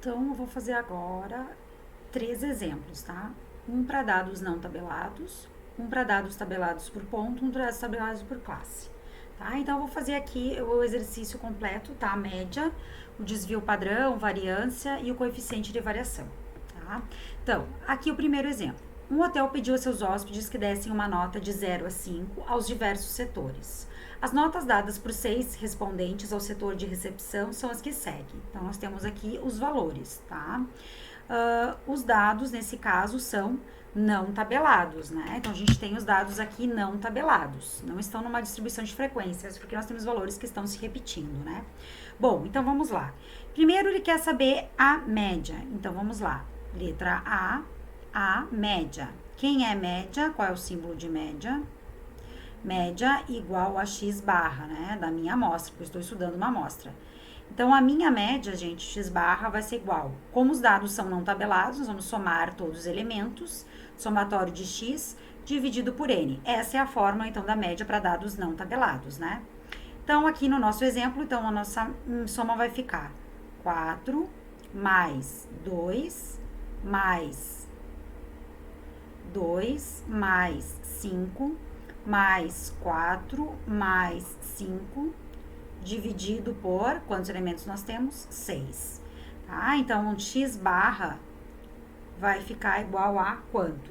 Então, eu vou fazer agora 3 exemplos, tá? Um para dados não tabelados, um para dados tabelados por ponto, um para dados tabelados por classe. Tá? Então, eu vou fazer aqui o exercício completo, tá? A média, o desvio padrão, variância e o coeficiente de variação, tá? Então, aqui o primeiro exemplo. Um hotel pediu a seus hóspedes que dessem uma nota de 0 a 5 aos diversos setores. As notas dadas por 6 respondentes ao setor de recepção são as que seguem. Então, nós temos aqui os valores, tá? Os dados, nesse caso, são não tabelados, né? Então, a gente tem os dados aqui não tabelados. Não estão numa distribuição de frequências, porque nós temos valores que estão se repetindo, né? Bom, então vamos lá. Primeiro, ele quer saber a média. Então, vamos lá. Letra A, média. Quem é média? Qual é o símbolo de média? Média igual a x barra, né? Da minha amostra, porque eu estou estudando uma amostra. Então, a minha média, gente, x barra vai ser igual. Como os dados são não tabelados, nós vamos somar todos os elementos, somatório de x dividido por n. Essa é a fórmula, então, da média para dados não tabelados, né? Então, aqui no nosso exemplo, então, a nossa soma vai ficar 4 mais 2 mais 2 mais 5 mais 4 mais 5 dividido por, quantos elementos nós temos? 6. Tá? Então, x barra vai ficar igual a quanto?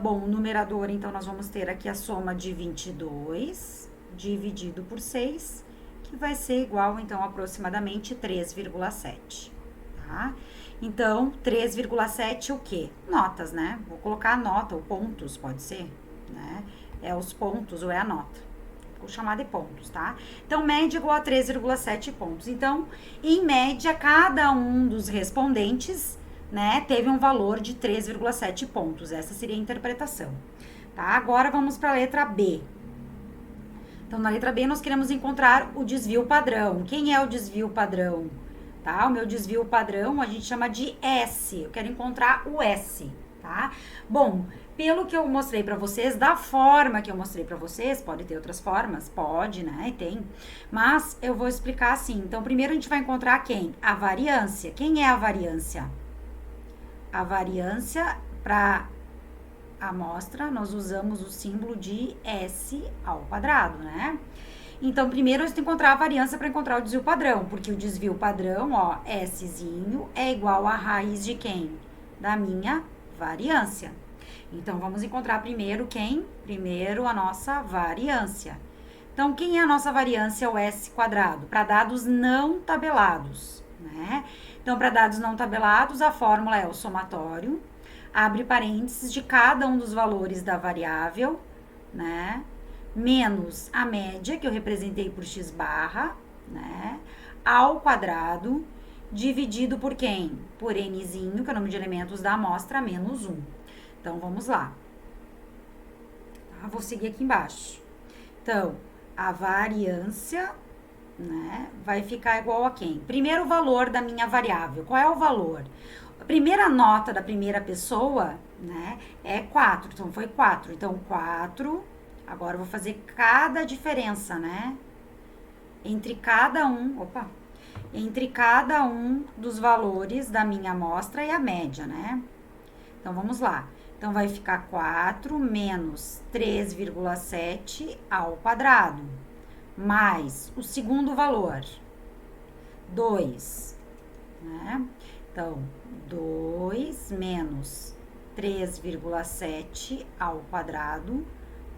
Bom, o numerador, então, nós vamos ter aqui a soma de 22 dividido por 6, que vai ser igual, então, aproximadamente 3,7. Tá? Então, 3,7 o quê? Notas, né? Vou colocar a nota, ou pontos, pode ser, né? É os pontos ou é a nota. Vou chamar de pontos, tá? Então, média igual a 3,7 pontos. Então, em média, cada um dos respondentes, né, teve um valor de 3,7 pontos. Essa seria a interpretação. Tá? Agora, vamos para a letra B. Então, na letra B, nós queremos encontrar o desvio padrão. Quem é o desvio padrão? Tá? O meu desvio padrão a gente chama de S. Eu quero encontrar o S, tá? Bom, pelo que eu mostrei para vocês, da forma que eu mostrei para vocês, pode ter outras formas, pode, né? Tem. Mas eu vou explicar assim. Então, primeiro a gente vai encontrar quem? A variância. Quem é a variância? A variância para a amostra, nós usamos o símbolo de S ao quadrado, né? Então, primeiro a gente tem que encontrar a variância para encontrar o desvio padrão, porque o desvio padrão, ó, Szinho é igual a raiz de quem? Da minha variância. Então, vamos encontrar primeiro quem? Primeiro a nossa variância. Então, quem é a nossa variância? O S quadrado, para dados não tabelados, né? Então, para dados não tabelados, a fórmula é o somatório, abre parênteses de cada um dos valores da variável, né? Menos a média, que eu representei por x barra, né, ao quadrado, dividido por quem? Por nzinho, que é o número de elementos da amostra, menos 1. Então, vamos lá. Tá? Vou seguir aqui embaixo. Então, a variância, né, vai ficar igual a quem? Primeiro, o valor da minha variável. Qual é o valor? A primeira nota da primeira pessoa, né, é 4. Então, foi 4. Então, 4... Agora, eu vou fazer cada diferença, né? Entre cada um dos valores da minha amostra e a média, né? Então, vamos lá. Então, vai ficar 4 menos 3,7 ao quadrado, mais o segundo valor, 2, né? Então, 2 menos 3,7 ao quadrado,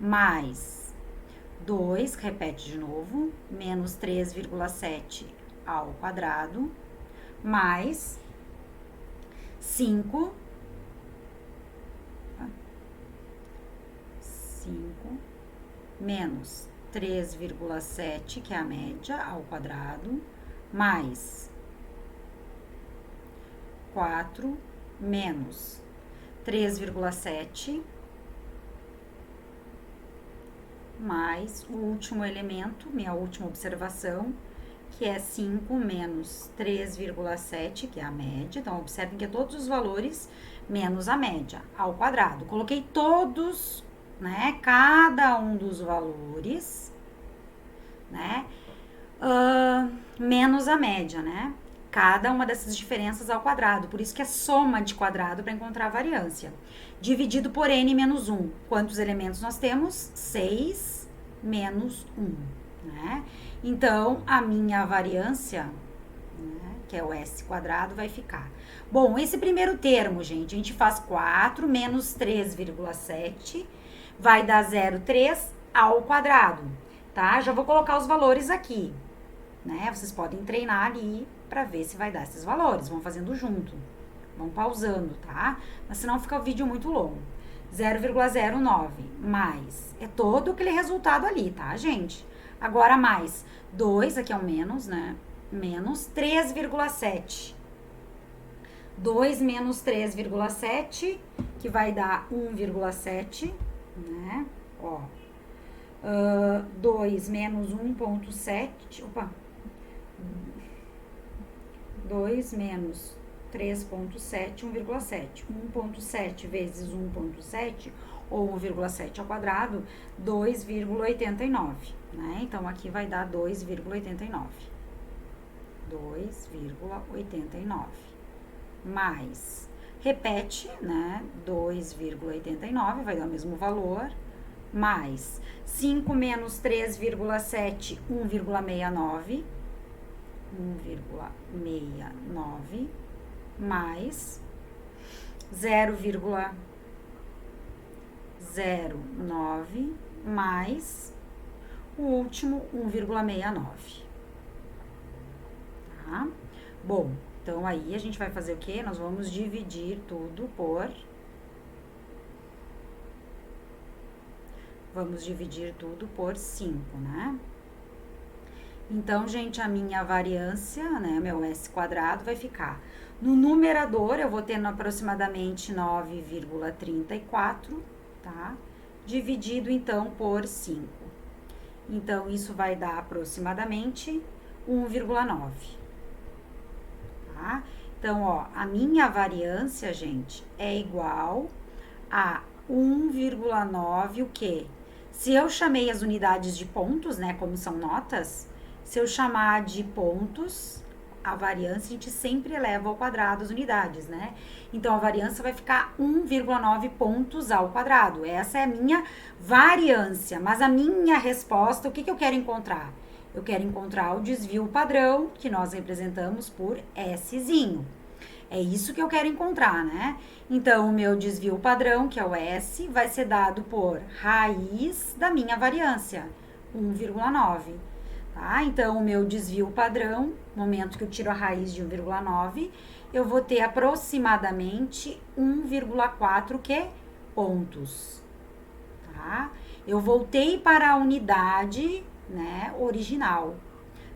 mais 2, repete de novo, menos 3,7 ao quadrado, mais 5, menos 3,7, que é a média, ao quadrado, mais 4, menos 3,7, mais o último elemento, minha última observação, que é 5 menos 3,7, que é a média. Então, observem que é todos os valores menos a média, ao quadrado. Coloquei todos, né, cada um dos valores, né, menos a média, né? cada uma dessas diferenças ao quadrado. Por isso que é soma de quadrado para encontrar a variância. Dividido por n menos 1. Quantos elementos nós temos? 6 menos 1. Né? Então, a minha variância, né, que é o s quadrado, vai ficar. Bom, esse primeiro termo, gente, a gente faz 4 menos 3,7, vai dar 0,3 ao quadrado, tá? Já vou colocar os valores aqui, né? Vocês podem treinar ali para ver se vai dar esses valores. Vão fazendo junto, vão pausando, tá? Mas senão fica o vídeo muito longo. 0,09 mais, é todo aquele resultado ali, tá, gente? Agora mais 2, aqui é um menos, né? Menos 3,7. 2 menos 3,7, que vai dar 1,7, né? Ó. 2 menos 1,7, opa. 2 menos 3,7, 1,7. 1,7 vezes 1,7, ou 1,7 ao quadrado, 2,89, né? Então, aqui vai dar 2,89. 2,89. Mais, repete, né? 2,89 vai dar o mesmo valor, mais 5 menos 3,7, 1,69, 1,69, mais 0,09, mais o último 1,69, tá? Bom, então, aí a gente vai fazer o quê? Nós vamos dividir tudo por... Vamos dividir tudo por 5, né? Então, gente, a minha variância, né, meu S quadrado vai ficar... No numerador, eu vou ter aproximadamente 9,34, tá? Dividido, então, por 5. Então, isso vai dar aproximadamente 1,9. Tá? Então, ó, a minha variância, gente, é igual a 1,9 o quê? Se eu chamei as unidades de pontos, né, como são notas, se eu chamar de pontos, a variância a gente sempre eleva ao quadrado as unidades, né? Então, a variância vai ficar 1,9 pontos ao quadrado. Essa é a minha variância, mas a minha resposta, o que eu quero encontrar? Eu quero encontrar o desvio padrão, que nós representamos por Szinho. É isso que eu quero encontrar, né? Então, o meu desvio padrão, que é o S, vai ser dado por raiz da minha variância, 1,9. Tá? Então, o meu desvio padrão, no momento que eu tiro a raiz de 1,9, eu vou ter aproximadamente 1,4 pontos. Tá? Eu voltei para a unidade, né, original.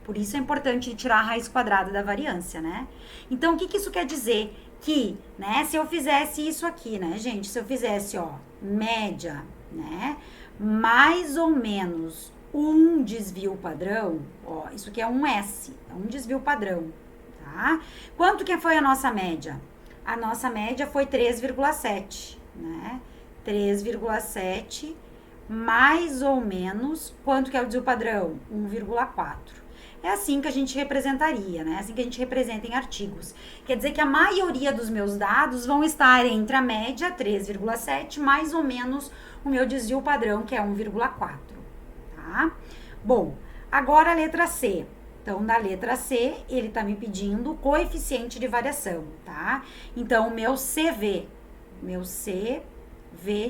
Por isso é importante tirar a raiz quadrada da variância, né? Então, o que isso quer dizer? Que, né, se eu fizesse isso aqui, né, gente? Se eu fizesse, ó, média, né, mais ou menos um desvio padrão, ó, isso aqui é um S, é um desvio padrão, tá? Quanto que foi a nossa média? A nossa média foi 3,7, né? 3,7 mais ou menos, quanto que é o desvio padrão? 1,4. É assim que a gente representaria, né? É assim que a gente representa em artigos. Quer dizer que a maioria dos meus dados vão estar entre a média, 3,7, mais ou menos o meu desvio padrão, que é 1,4, tá? Bom, agora a letra C. Então, na letra C, ele tá me pedindo o coeficiente de variação, tá? Então, o meu CV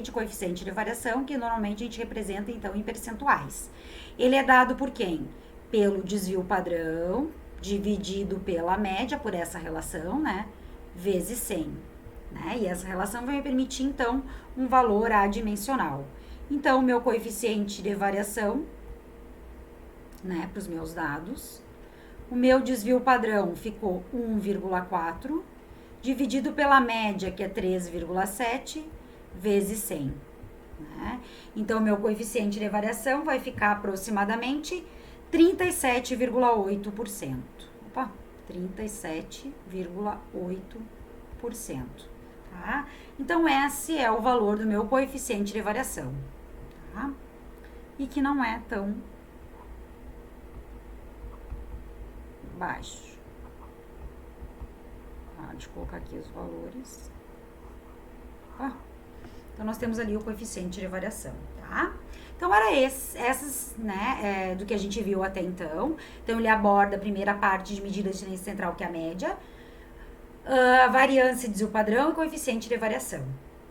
de coeficiente de variação, que normalmente a gente representa, então, em percentuais. Ele é dado por quem? Pelo desvio padrão, dividido pela média, por essa relação, né? Vezes 100, né? E essa relação vai me permitir, então, um valor adimensional. Então, o meu coeficiente de variação, né, para os meus dados, o meu desvio padrão ficou 1,4, dividido pela média, que é 3,7, vezes 100, né? Então, o meu coeficiente de variação vai ficar aproximadamente 37,8%. Opa, 37,8%, tá? Então, esse é o valor do meu coeficiente de variação, tá? E que não é tão baixo. Tá? Deixa eu colocar aqui os valores. Então, nós temos ali o coeficiente de variação, tá? Então, era essas, né, do que a gente viu até então. Então, ele aborda a primeira parte de medida de tendência central, que é a média, a variância, desvio padrão e coeficiente de variação,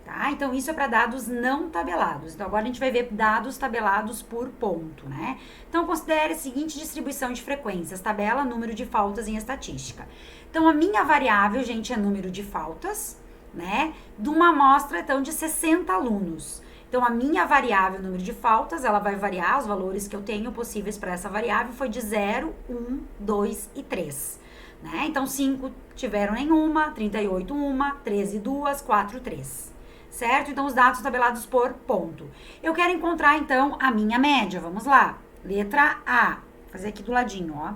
tá? Então, isso é para dados não tabelados. Então, agora a gente vai ver dados tabelados por ponto, né? Então, considere a seguinte distribuição de frequências, tabela número de faltas em estatística. Então, a minha variável, gente, é número de faltas, né? De uma amostra, então, de 60 alunos. Então, a minha variável, número de faltas, ela vai variar, os valores que eu tenho possíveis para essa variável foi de 0, 1, 2 e 3. Né? Então, 5 tiveram nenhuma, 38 uma, 13 duas, 4 3. Certo? Então, os dados tabelados por ponto. Eu quero encontrar, então, a minha média. Vamos lá. Letra A. Vou fazer aqui do ladinho, ó.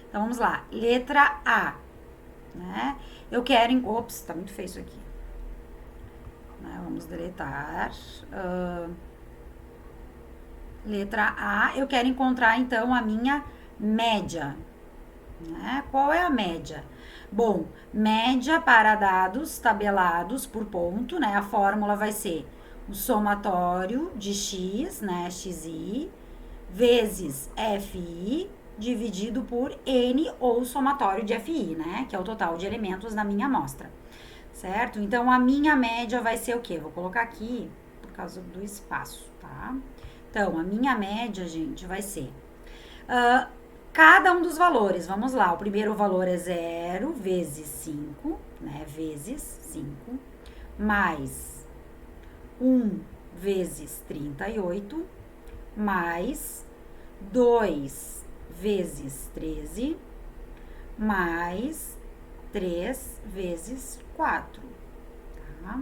Então, vamos lá. Letra A. Né? Eu quero... Ops, tá muito feio isso aqui. Vamos deletar. Letra A, eu quero encontrar, então, a minha média. Né? Qual é a média? Bom, média para dados tabelados por ponto, né? A fórmula vai ser o somatório de x, né? xi, vezes fi, dividido por n, ou somatório de fi, né? Que é o total de elementos da minha amostra. Certo? Então, a minha média vai ser o quê? Vou colocar aqui por causa do espaço, tá? Então, a minha média, gente, vai ser cada um dos valores. Vamos lá, o primeiro valor é 0 vezes 5, né? Vezes 5, mais 1 vezes 38, mais 2 vezes 13, mais 3 vezes 4, tá?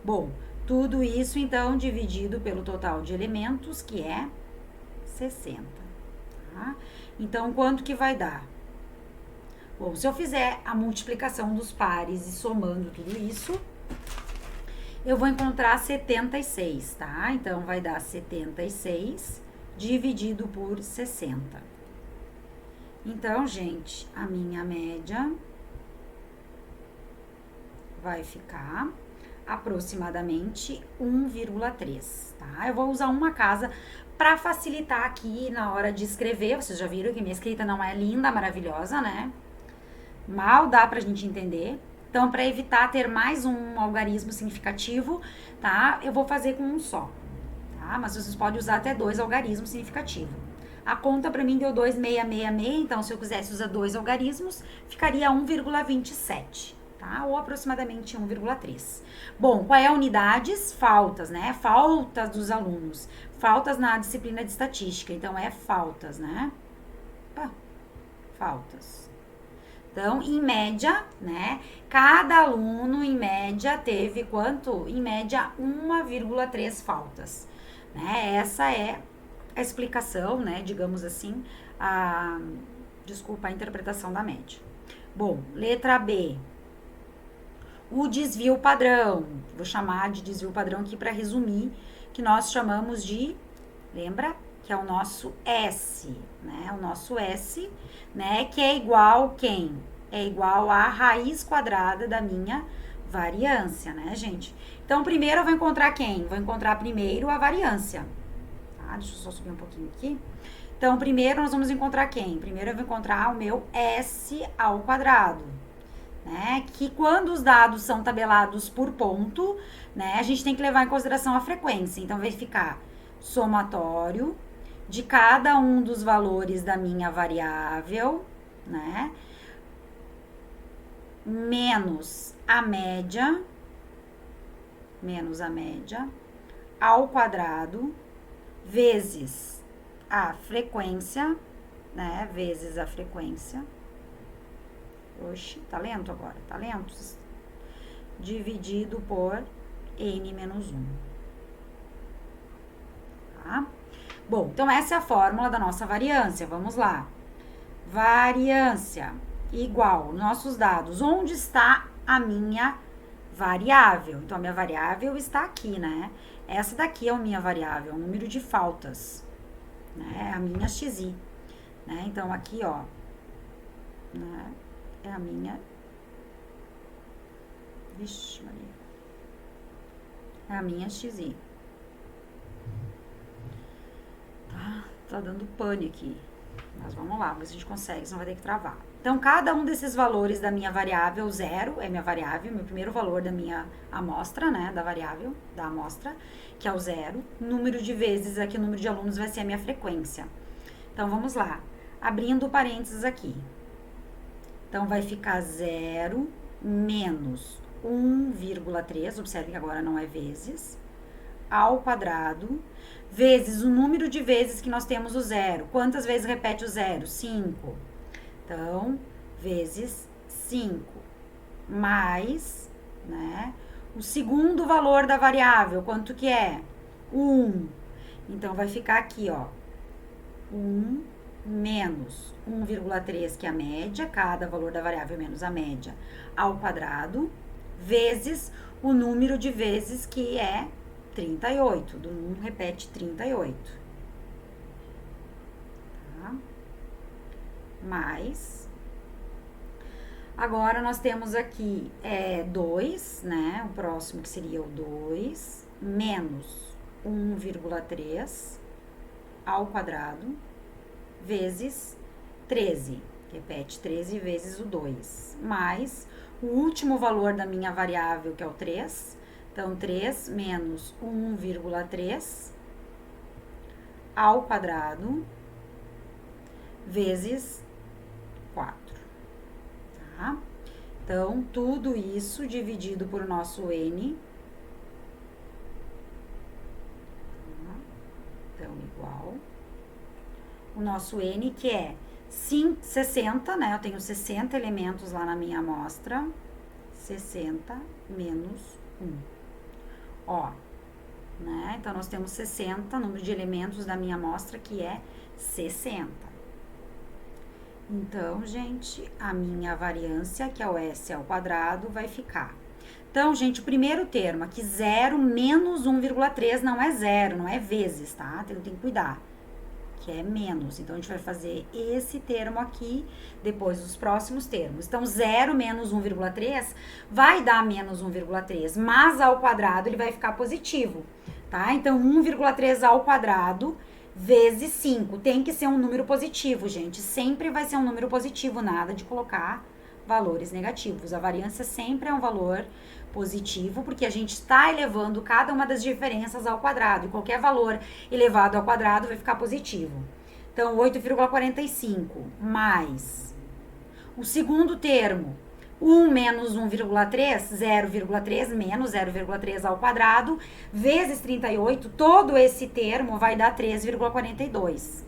Bom, tudo isso, então, dividido pelo total de elementos, que é 60, tá? Então, quanto que vai dar? Bom, se eu fizer a multiplicação dos pares e somando tudo isso, eu vou encontrar 76, tá? Então, vai dar 76 dividido por 60. Então, gente, a minha média vai ficar aproximadamente 1,3, tá? Eu vou usar uma casa para facilitar aqui na hora de escrever. Vocês já viram que minha escrita não é linda, maravilhosa, né? Mal dá pra gente entender. Então, para evitar ter mais um algarismo significativo, tá? Eu vou fazer com um só, tá? Mas vocês podem usar até 2 algarismos significativos. A conta para mim deu 2,666, então se eu quisesse usar 2 algarismos, ficaria 1,27. Tá? Ou aproximadamente 1,3. Bom, qual é a unidades? Faltas, né? Faltas dos alunos. Faltas na disciplina de estatística. Então, é faltas, né? Faltas. Então, em média, né? Cada aluno, em média, teve quanto? Em média, 1,3 faltas. Né? Essa é a explicação, né? Digamos assim, a interpretação da média. Bom, letra B. O desvio padrão, vou chamar de desvio padrão aqui para resumir, que nós chamamos de, lembra? Que é o nosso S, né? O nosso S, né? Que é igual quem? É igual à raiz quadrada da minha variância, né, gente? Então, primeiro eu vou encontrar quem? Vou encontrar primeiro a variância, tá? Deixa eu só subir um pouquinho aqui. Então, primeiro nós vamos encontrar quem? Primeiro eu vou encontrar o meu S ao quadrado. Né, que quando os dados são tabelados por ponto, né, a gente tem que levar em consideração a frequência. Então, vai ficar somatório de cada um dos valores da minha variável, né, menos a média, ao quadrado, vezes a frequência, né, vezes a frequência. Oxi, tá lento agora? Tá lento? Dividido por n menos 1. Tá? Bom, então essa é a fórmula da nossa variância. Vamos lá. Variância igual, nossos dados. Onde está a minha variável? Então, a minha variável está aqui, né? Essa daqui é a minha variável, o número de faltas. Né? A minha xi. Né? Então, aqui, ó. Né? É a minha Vixe, Maria. É a minha XI. Tá dando pane aqui. Mas vamos lá, ver se a gente consegue, senão vai ter que travar. Então, cada um desses valores da minha variável, 0 é minha variável, meu primeiro valor da minha amostra, né, da variável, da amostra, que é o 0. Número de vezes aqui, o número de alunos vai ser a minha frequência. Então, vamos lá. Abrindo parênteses aqui. Então, vai ficar 0 menos 1,3, observe que agora não é vezes, ao quadrado, vezes o número de vezes que nós temos o 0. Quantas vezes repete o 0? 5. Então, vezes 5. Mais, né? O segundo valor da variável, quanto que é? 1. Então, vai ficar aqui, ó. 1 menos 1,3, que é a média, cada valor da variável menos a média, ao quadrado, vezes o número de vezes que é 38. Do 1 repete 38. Tá? Mais. Agora, nós temos aqui 2, né? O próximo que seria o 2, menos 1,3 ao quadrado, vezes 13. Repete 13 vezes o 2. Mais o último valor da minha variável, que é o 3. Então, 3 menos 1,3 ao quadrado, vezes 4. Tá? Então, tudo isso dividido por nosso N. Então, igual. O nosso N, que é 60, né? Eu tenho 60 elementos lá na minha amostra. 60 menos 1. Ó, né? Então, nós temos 60, número de elementos da minha amostra, que é 60. Então, gente, a minha variância, que é o S ao quadrado, vai ficar. Então, gente, o primeiro termo aqui, 0 menos 1,3 não é 0, não é vezes, tá? Tem que cuidar, que é menos. Então, a gente vai fazer esse termo aqui, depois os próximos termos. Então, 0 menos 1,3 vai dar menos 1,3, mas ao quadrado ele vai ficar positivo, tá? Então, 1,3 ao quadrado vezes 5. Tem que ser um número positivo, gente. Sempre vai ser um número positivo, nada de colocar valores negativos. A variância sempre é um valor positivo, porque a gente está elevando cada uma das diferenças ao quadrado. E qualquer valor elevado ao quadrado vai ficar positivo. Então, 8,45 mais o segundo termo, 1 menos 1,3, 0,3 menos 0,3 ao quadrado, vezes 38, todo esse termo vai dar 3,42.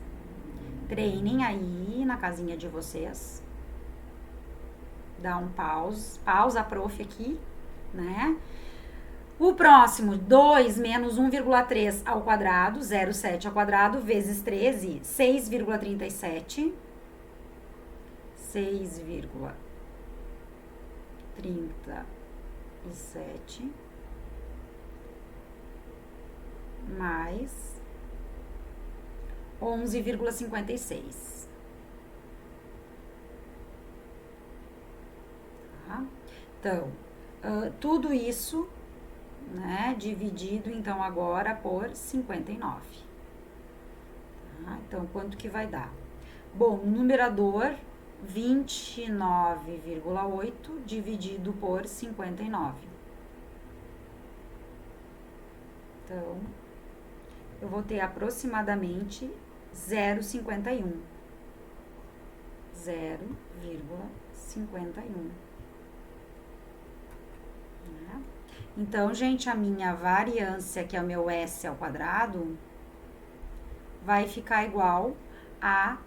Treinem aí na casinha de vocês. Dá um pausa, prof, aqui, né? O próximo, 2 menos 1,3 ao quadrado, 0,7 ao quadrado, vezes 13, 6,37. 6,37 mais 11,56. Tá? Então, tudo isso, né, dividido, então, agora por 59. Tá? Então, quanto que vai dar? Bom, no numerador, 29,8 dividido por 59. Então, eu vou ter aproximadamente 0,51. 0,51. Né? Então, gente, a minha variância, que é o meu S ao quadrado, vai ficar igual a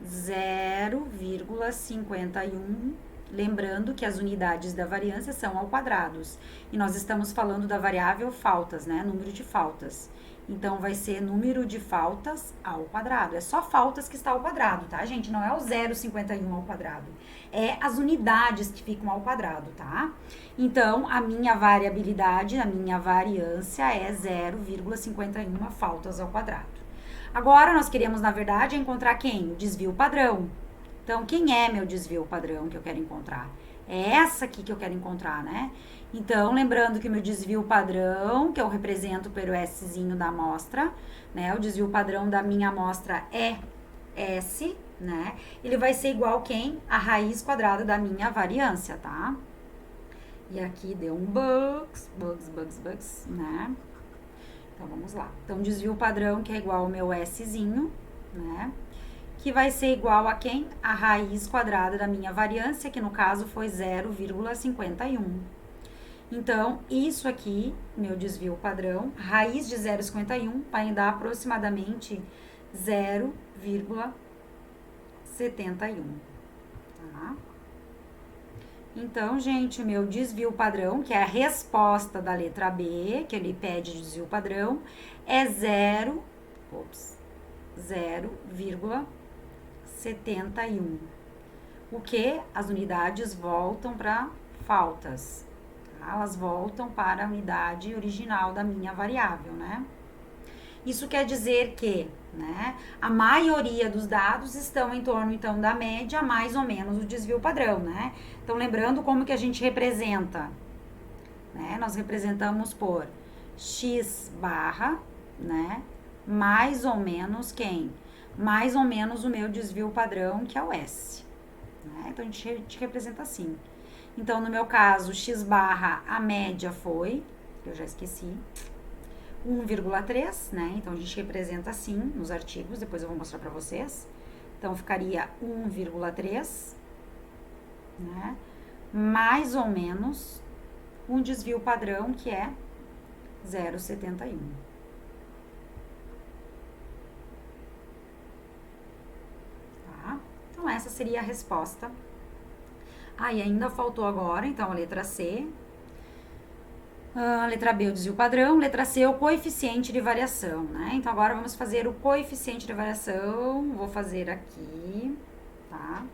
0,51, lembrando que as unidades da variância são ao quadrados. E nós estamos falando da variável faltas, né? Número de faltas. Então, vai ser número de faltas ao quadrado. É só faltas que está ao quadrado, tá, gente? Não é o 0,51 ao quadrado. É as unidades que ficam ao quadrado, tá? Então, a minha variabilidade, a minha variância é 0,51 faltas ao quadrado. Agora, nós queremos, na verdade, encontrar quem? O desvio padrão. Então, quem é meu desvio padrão que eu quero encontrar? É essa aqui que eu quero encontrar, né? Então, lembrando que meu desvio padrão, que eu represento pelo Szinho da amostra, né? O desvio padrão da minha amostra é S, né? Ele vai ser igual quem? A raiz quadrada da minha variância, tá? E aqui deu um bugs, né? Então, vamos lá. Então, desvio padrão, que é igual ao meu Szinho, né? Que vai ser igual a quem? A raiz quadrada da minha variância, que no caso foi 0,51. Então, isso aqui, meu desvio padrão, raiz de 0,51 vai dar aproximadamente 0,71, tá? Então, gente, o meu desvio padrão, que é a resposta da letra B, que ele pede desvio padrão, é 0,71. O que? As unidades voltam para faltas. Tá? Elas voltam para a unidade original da minha variável, né? Isso quer dizer que, né, a maioria dos dados estão em torno, então, da média, mais ou menos o desvio padrão, né? Então, lembrando como que a gente representa, né? Nós representamos por x barra, né, mais ou menos quem? Mais ou menos o meu desvio padrão, que é o S. Né? Então, a gente representa assim. Então, no meu caso, x barra, a média foi, eu já esqueci, 1,3, né? Então, a gente representa assim nos artigos, depois eu vou mostrar para vocês. Então, ficaria 1,3, né? Mais ou menos um desvio padrão, que é 0,71. Tá? Então, essa seria a resposta. E ainda faltou agora, então, a letra C. A letra B, o desvio padrão. Letra C, o coeficiente de variação, né? Então, agora vamos fazer o coeficiente de variação. Vou fazer aqui, tá?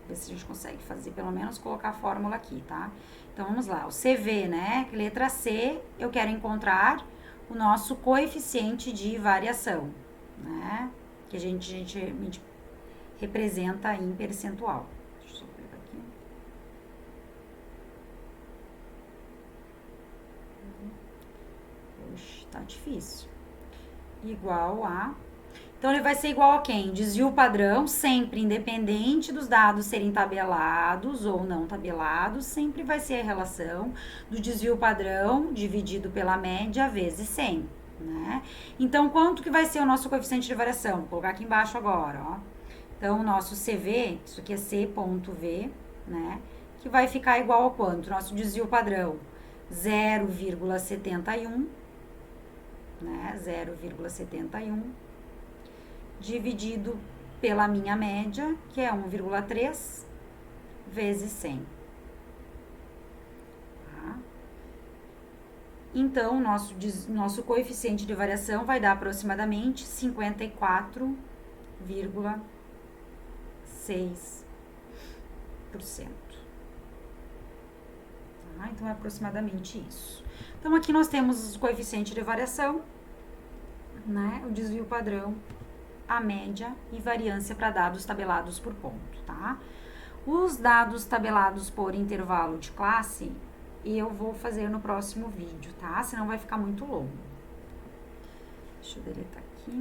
Ver se a gente consegue fazer, pelo menos colocar a fórmula aqui, tá? Então, vamos lá. O CV, né? Letra C, eu quero encontrar o nosso coeficiente de variação, né? Que a gente representa em percentual. Deixa eu pegar aqui. Oxe, tá difícil. Igual a... Então, ele vai ser igual a quem? Desvio padrão, sempre independente dos dados serem tabelados ou não tabelados, sempre vai ser a relação do desvio padrão dividido pela média vezes 100, né? Então, quanto que vai ser o nosso coeficiente de variação? Vou colocar aqui embaixo agora, ó. Então, o nosso CV, isso aqui é C.V, né? Que vai ficar igual a quanto? Nosso desvio padrão, 0,71, né? 0,71 dividido pela minha média, que é 1,3 vezes 100. Tá? Então, nosso coeficiente de variação vai dar aproximadamente 54,6%. Tá? Então, é aproximadamente isso. Então, aqui nós temos o coeficiente de variação, né? O desvio padrão, a média e variância para dados tabelados por ponto, tá? Os dados tabelados por intervalo de classe, eu vou fazer no próximo vídeo, tá? Senão vai ficar muito longo. Deixa eu deletar aqui.